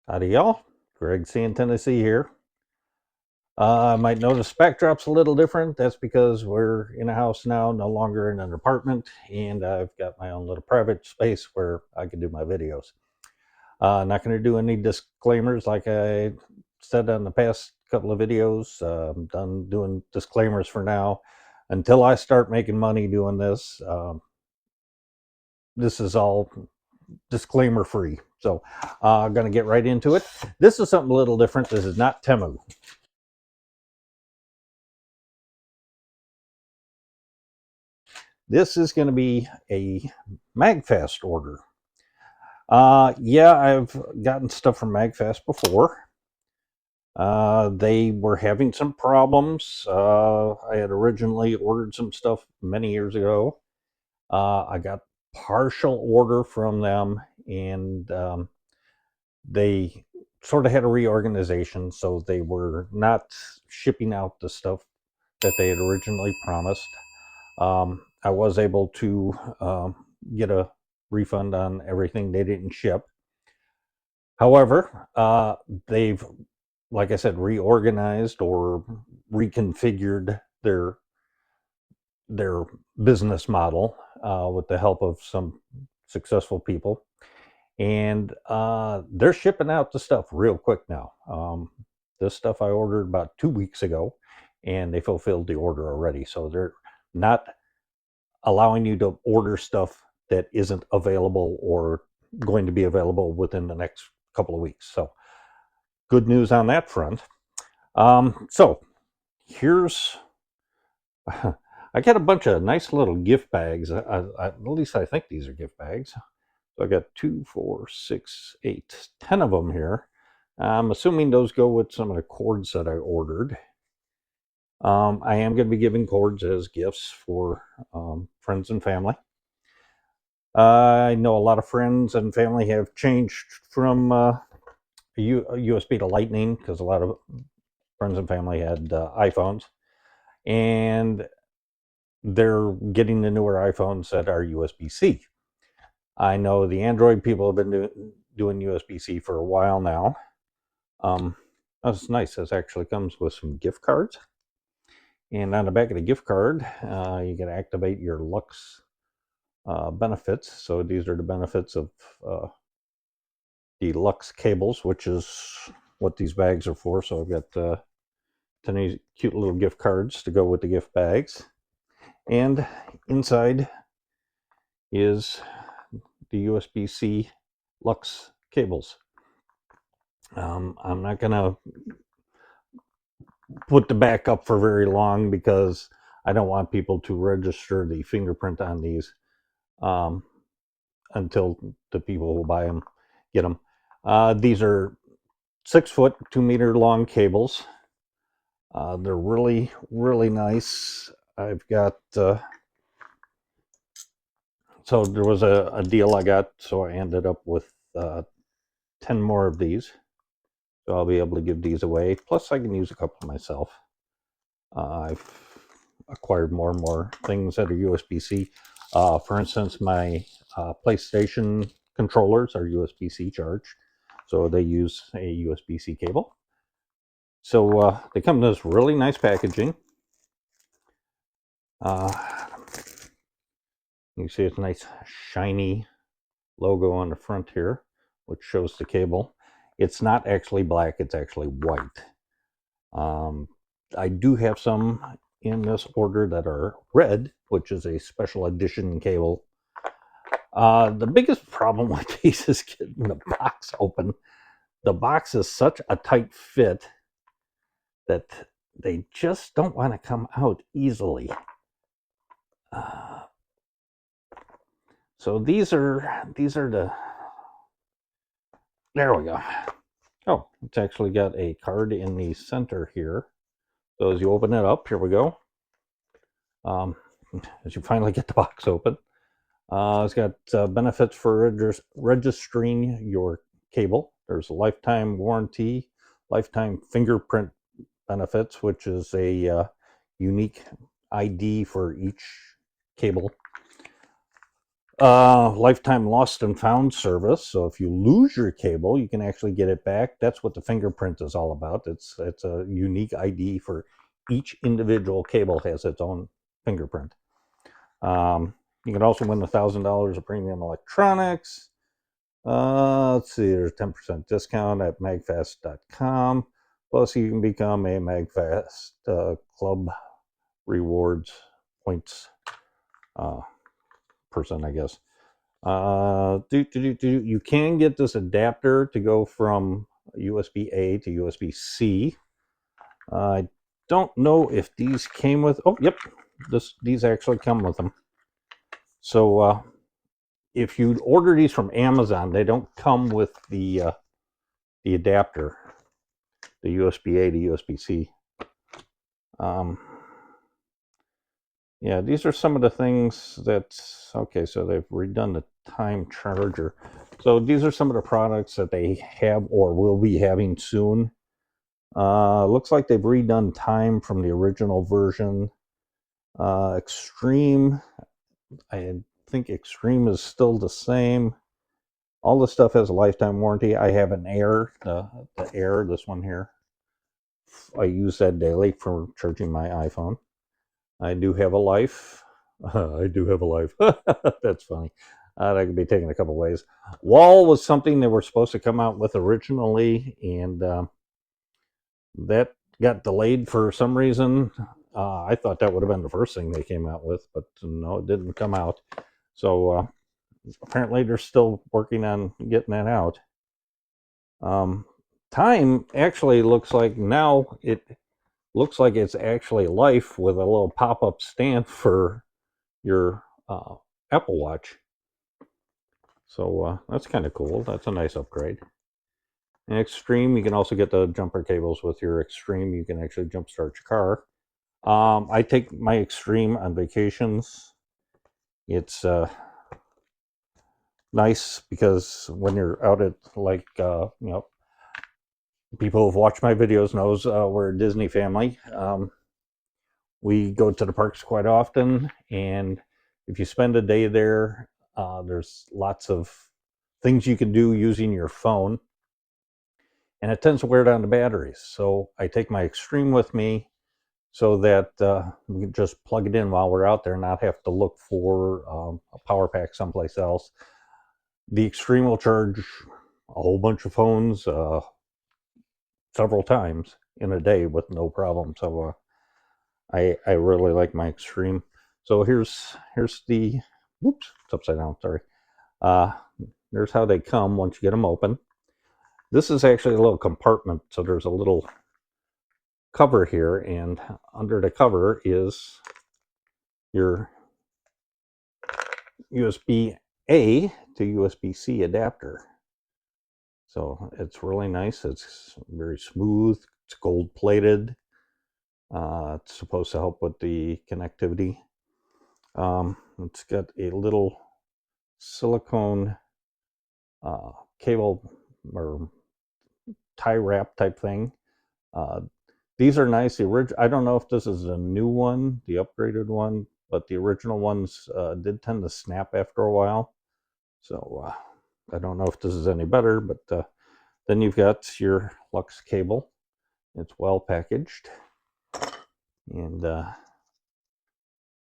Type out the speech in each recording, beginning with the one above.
Howdy y'all, Greg C in Tennessee here. I might notice backdrop's a little different. That's because we're in a house now, no longer in an apartment, and I've got my own little private space where I can do my videos. Not going to do any disclaimers like I said on the past couple of videos. I'm done doing disclaimers for now. Until I start making money doing this, this is all disclaimer free. So I'm going to get right into it. This is something a little different. This is not Temu. This is going to be a Magfast order. Yeah, I've gotten stuff from Magfast before. They were having some problems. I had originally ordered some stuff many years ago. I got partial order from them, and they sort of had a reorganization, so they were not shipping out the stuff that they had originally promised. I was able to get a refund on everything they didn't ship. However, they've, like I said, reorganized or reconfigured their business model with the help of some successful people, and they're shipping out the stuff real quick now. This stuff I ordered about 2 weeks ago, and they fulfilled the order already. So they're not allowing you to order stuff that isn't available or going to be available within the next couple of weeks. So good news on that front. So here's, I got a bunch of nice little gift bags. At least I think these are gift bags. So I got 2, 4, 6, 8, 10 of them here. I'm assuming those go with some of the cords that I ordered. I am going to be giving cords as gifts for friends and family. I know a lot of friends and family have changed from USB to Lightning because a lot of friends and family had iPhones, and they're getting the newer iPhones that are USB-C. I know the Android people have been doing USB-C for a while now. That's nice. This actually comes with some gift cards. And on the back of the gift card, you can activate your Lux benefits. So these are the benefits of the Lux cables, which is what these bags are for. So I've got 10 cute little gift cards to go with the gift bags. And inside is the USB-C Lux cables. I'm not going to put the back up for very long because I don't want people to register the fingerprint on these until the people who buy them get them. These are 6 foot, 2 meter long cables. They're really, really nice. I've got, so there was a deal I got, so I ended up with 10 more of these. So I'll be able to give these away. Plus I can use a couple myself. I've acquired more and more things that are USB-C. For instance, my PlayStation controllers are USB-C charged, so they use a USB-C cable. So they come in this really nice packaging. You see it's a nice shiny logo on the front here, which shows the cable. It's not actually black, it's actually white. I do have some in this order that are red, which is a special edition cable. The biggest problem with these is getting the box open. The box is such a tight fit that they just don't want to come out easily. So these are the, there we go. Oh, it's actually got a card in the center here. So as you open it up, here we go. As you finally get the box open, it's got benefits for registering your cable. There's a lifetime warranty, lifetime fingerprint benefits, which is a unique ID for each cable. lifetime lost and found service. So if you lose your cable, you can actually get it back. That's what the fingerprint is all about. It's a unique ID for each individual cable has its own fingerprint. You can also win $1,000 of premium electronics. Let's see, there's a 10% discount at magfast.com. Plus, you can become a Magfast Club Rewards points person, I guess. You can get this adapter to go from USB-A to USB-C. I don't know if these came with. Oh, yep, these actually come with them. So if you order these from Amazon, they don't come with the adapter, the USB-A to USB-C. Yeah, these are some of the things that's okay. So they've redone the time charger. So these are some of the products that they have or will be having soon. Looks like they've redone time from the original version. Extreme, I think Extreme is still the same. All this stuff has a lifetime warranty. I have an Air, the Air, this one here. I use that daily for charging my iPhone. I do have a life. I do have a life. That's funny. That could be taken a couple ways. Wall was something they were supposed to come out with originally, and that got delayed for some reason. I thought that would have been the first thing they came out with, but no, it didn't come out. So apparently they're still working on getting that out. Time actually looks like now it looks like it's actually life with a little pop-up stand for your Apple Watch. So that's kind of cool. That's a nice upgrade. And Extreme, you can also get the jumper cables with your Extreme. You can actually jumpstart your car. I take my Extreme on vacations. It's nice because when you're out at, like, people who've watched my videos knows we're a Disney family. We go to the parks quite often, and if you spend a day there, there's lots of things you can do using your phone, and it tends to wear down the batteries. So I take my Extreme with me so that we can just plug it in while we're out there and not have to look for a power pack someplace else. The Extreme will charge a whole bunch of phones several times in a day with no problem. So I really like my Extreme. So here's the, whoops, it's upside down, sorry. There's how they come once you get them open. This is actually a little compartment, so there's a little cover here, and under the cover is your USB-A to USB-C adapter. So it's really nice. It's very smooth. It's gold plated. It's supposed to help with the connectivity. It's got a little silicone cable or tie wrap type thing. These are nice. I don't know if this is a new one, the upgraded one, but the original ones did tend to snap after a while. So I don't know if this is any better, but then you've got your Lux cable. It's well packaged, and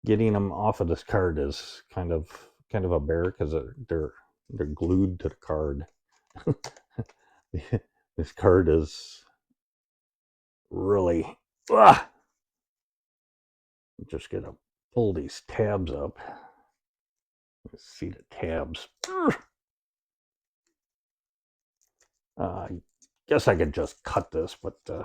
getting them off of this card is kind of a bear because they're glued to the card. This card is really. Just gonna pull these tabs up. Let's see the tabs. I guess I could just cut this, but I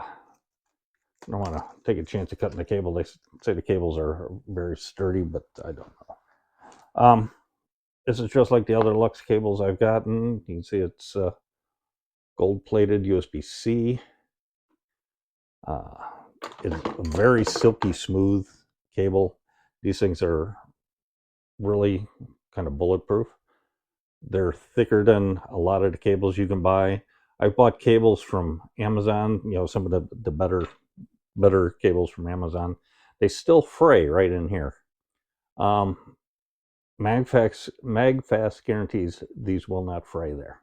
don't want to take a chance of cutting the cable. They say the cables are very sturdy, but I don't know. This is just like the other Lux cables I've gotten. You can see it's gold-plated USB-C. It's a very silky smooth cable. These things are really kind of bulletproof. They're thicker than a lot of the cables you can buy. I've bought cables from Amazon, some of the better cables from Amazon. They still fray right in here. Magfast guarantees these will not fray there.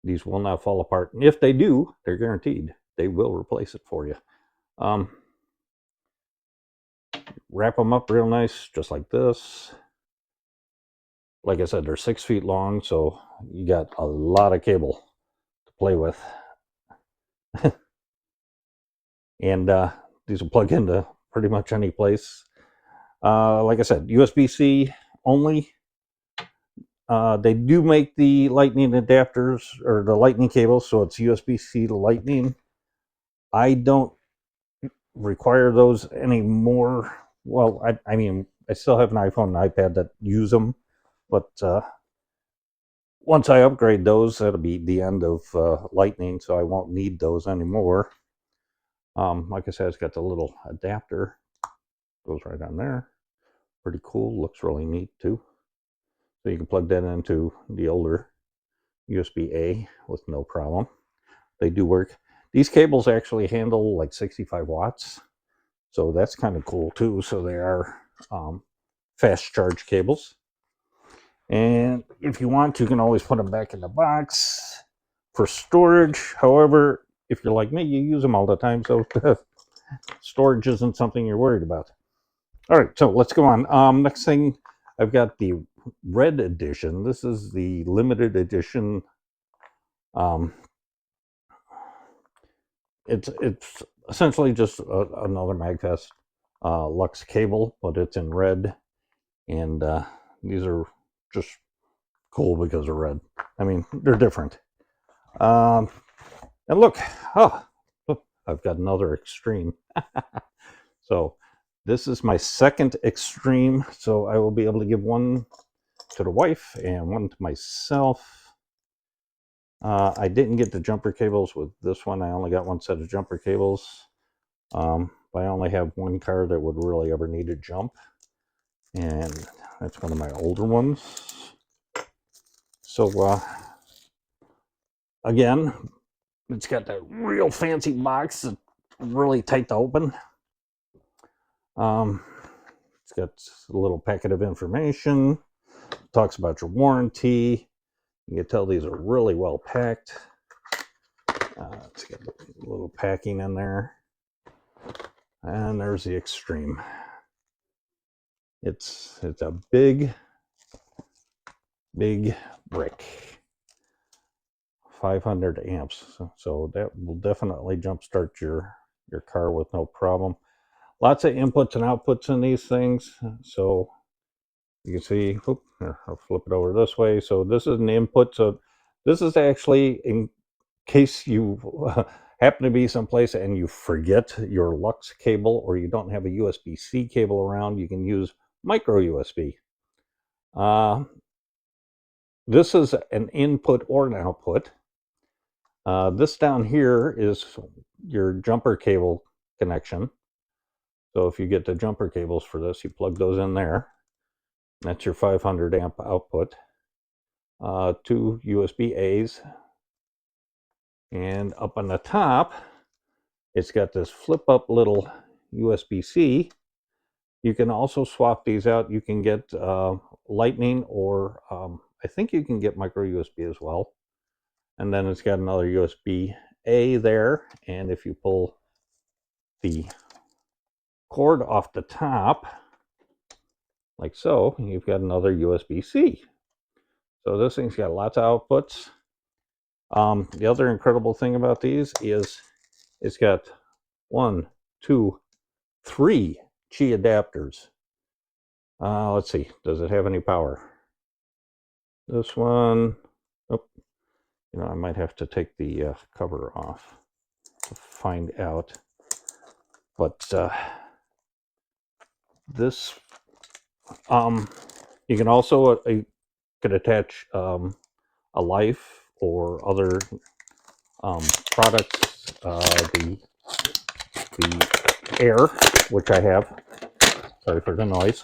These will not fall apart. And if they do, they're guaranteed. They will replace it for you. Wrap them up real nice, just like this. Like I said, they're 6 feet long, so you got a lot of cable to play with. And these will plug into pretty much any place. Like I said, USB-C only. They do make the lightning adapters, or the lightning cables, so it's USB-C to lightning. I don't require those anymore. Well, I mean, I still have an iPhone and iPad that use them, but once I upgrade those, that'll be the end of lightning, so I won't need those anymore. Like I said, it's got the little adapter. Goes right on there. Pretty cool. Looks really neat too. So you can plug that into the older USB-A with no problem. They do work. These cables actually handle like 65 watts. So that's kind of cool too. So they are fast charge cables. And if you want, you can always put them back in the box for storage. However, if you're like me, you use them all the time, so storage isn't something you're worried about. All right, so let's go on. Next thing, I've got the red edition. This is the limited edition. It's essentially just another Magfast Lux cable, but it's in red, and these are just cool because they're red. I mean, they're different. And look, I've got another extreme. So this is my second extreme, so I will be able to give one to the wife and one to myself. I didn't get the jumper cables with this one. I only got one set of jumper cables. I only have one car that would really ever need a jump, and that's one of my older ones. So again, it's got that real fancy box that's really tight to open. It's got a little packet of information. Talks about your warranty. You can tell these are really well packed. It's got a little packing in there. And there's the extreme. It's a big brick. 500 amps. So that will definitely jumpstart your car with no problem. Lots of inputs and outputs in these things. So you can see, I'll flip it over this way. So this is an input. So this is actually in case you happen to be someplace and you forget your Lux cable, or you don't have a USB-C cable around, you can use micro USB. This is an input or an output. This down here is your jumper cable connection. So if you get the jumper cables for this, you plug those in there. That's your 500 amp output. 2 USB-A's. And up on the top, it's got this flip up little USB-C. You can also swap these out. You can get Lightning, or I think you can get micro USB as well. And then it's got another USB-A there. And if you pull the cord off the top, like so, you've got another USB-C. So this thing's got lots of outputs. The other incredible thing about these is it's got 1, 2, 3 Qi adapters. Let's see, does it have any power? This one, oh, you know, I might have to take the cover off to find out. But this, you can also could attach a life or other products. The air, which I have. Sorry for the noise.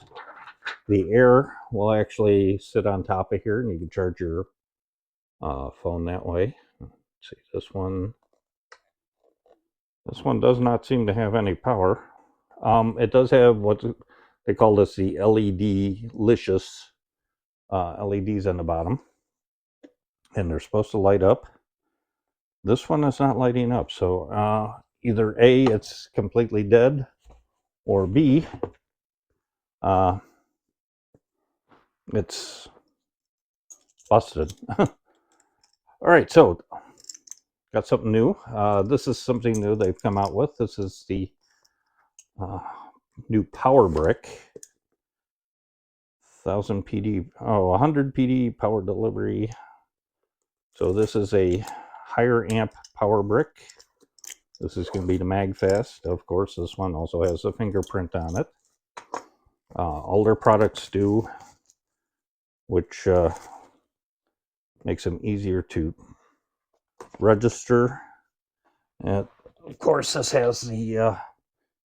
The air will actually sit on top of here, and you can charge your phone that way. Let's see, this one does not seem to have any power. It does have what they call this the LED-licious LEDs on the bottom, and they're supposed to light up. This one is not lighting up, so either A, it's completely dead, or B, it's busted. All right, so got something new. This is something new they've come out with. This is the new Powerbrick 100 PD power delivery. So this is a higher amp power brick. This is going to be the Magfast. Of course, this one also has a fingerprint on it. All their products do, which makes them easier to register. And of course, this has the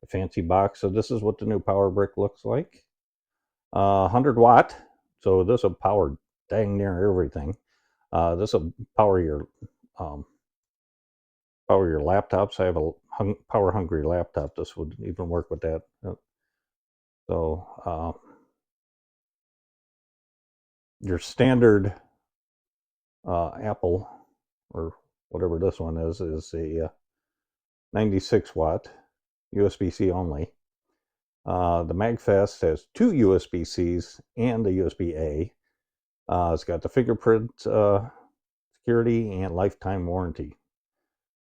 fancy box. So this is what the new power brick looks like. 100 watt. So this will power dang near everything. This will power your laptops. I have a power hungry laptop. This would even work with that. So your standard Apple, or whatever this one is a 96 watt USB-C only. The Magfast has two USB-Cs and a USB-A. It's got the fingerprint security and lifetime warranty.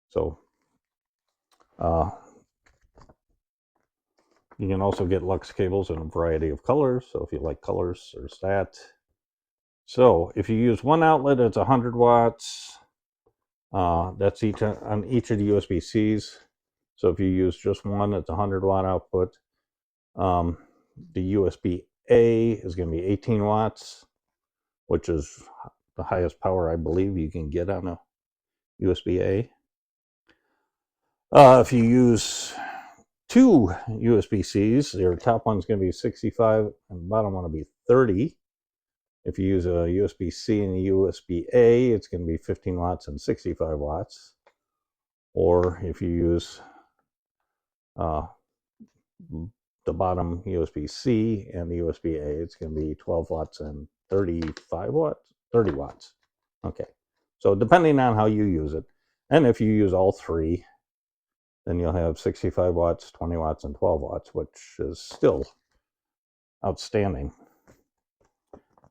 So you can also get Lux cables in a variety of colors. So if you like colors, there's that. So if you use one outlet, it's 100 watts. That's on each of the USB-Cs. So if you use just one, it's 100 watt output. The USB-A is going to be 18 watts, which is the highest power I believe you can get on a USB-A. If you use two USB-Cs, your top one's going to be 65 and the bottom one will be 30. If you use a USB-C and a USB-A, it's going to be 15 watts and 65 watts. Or if you use the bottom USB-C and the USB-A, it's going to be 12 watts and 35 watts, 30 watts. Okay, so depending on how you use it, and if you use all three, then you'll have 65 watts, 20 watts, and 12 watts, which is still outstanding.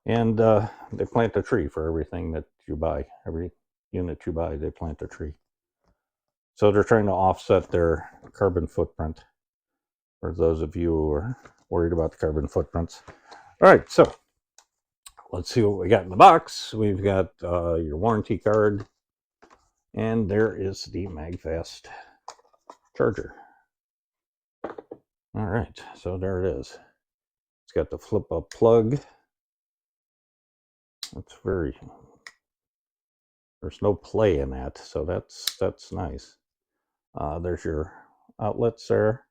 And they plant a tree for everything that you buy. Every unit you buy, they plant a tree. So they're trying to offset their carbon footprint, for those of you who are worried about the carbon footprints. All right, so let's see what we got in the box. We've got your warranty card, and there is the Magfast charger. All right, so there it is. It's got the flip up plug. It's there's no play in that, so that's nice. There's your outlets there.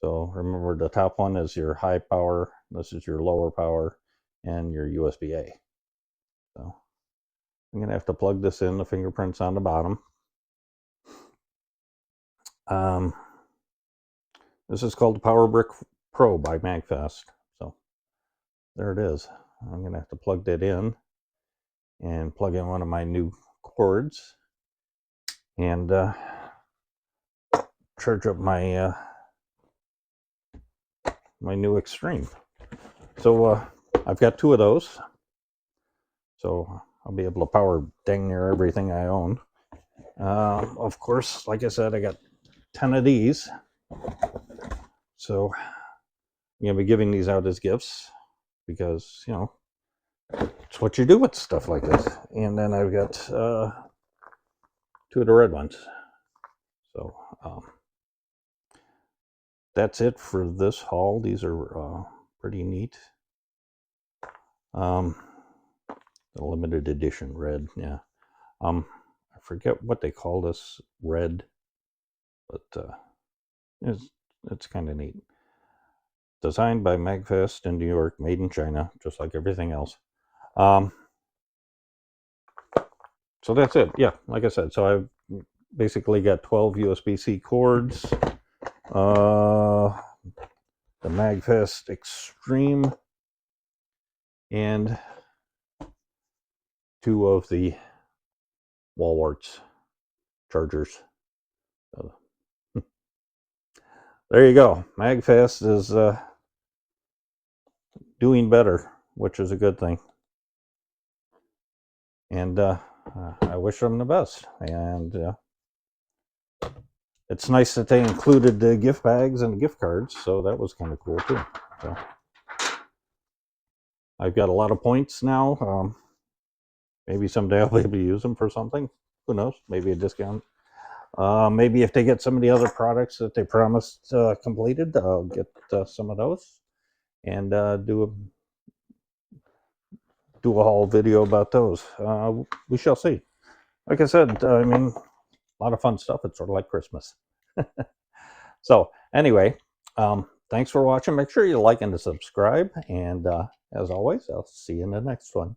So remember, the top one is your high power, this is your lower power, and your USB-A. So I'm gonna have to plug this in. The fingerprint's on the bottom. This is called the Powerbrick Pro by Magfast. So there it is. I'm gonna have to plug that in and plug in one of my new cords and charge up my my new Extreme. So I've got two of those, so I'll be able to power dang near everything I own. Of course, like I said, I got 10 of these, so I'm gonna be giving these out as gifts because, you know, it's what you do with stuff like this. And then I've got two of the red ones. So that's it for this haul. These are pretty neat. The limited edition red, yeah. I forget what they call this red, but it's kind of neat. Designed by Magfast in New York, made in China, just like everything else. So that's it. Yeah, like I said, so I've basically got 12 USB-C cords. The Magfast Extreme and 2 of the wall warts chargers. There you go. Magfast is doing better, which is a good thing. And I wish them the best. And it's nice that they included the gift bags and gift cards, so that was kind of cool too. So I've got a lot of points now. Maybe someday I'll be able to use them for something. Who knows? Maybe a discount. Maybe if they get some of the other products that they promised completed, I'll get some of those and do a whole video about those. We shall see. Like I said, I mean, a lot of fun stuff. It's sort of like Christmas. So anyway, thanks for watching. Make sure you like and subscribe. And as always, I'll see you in the next one.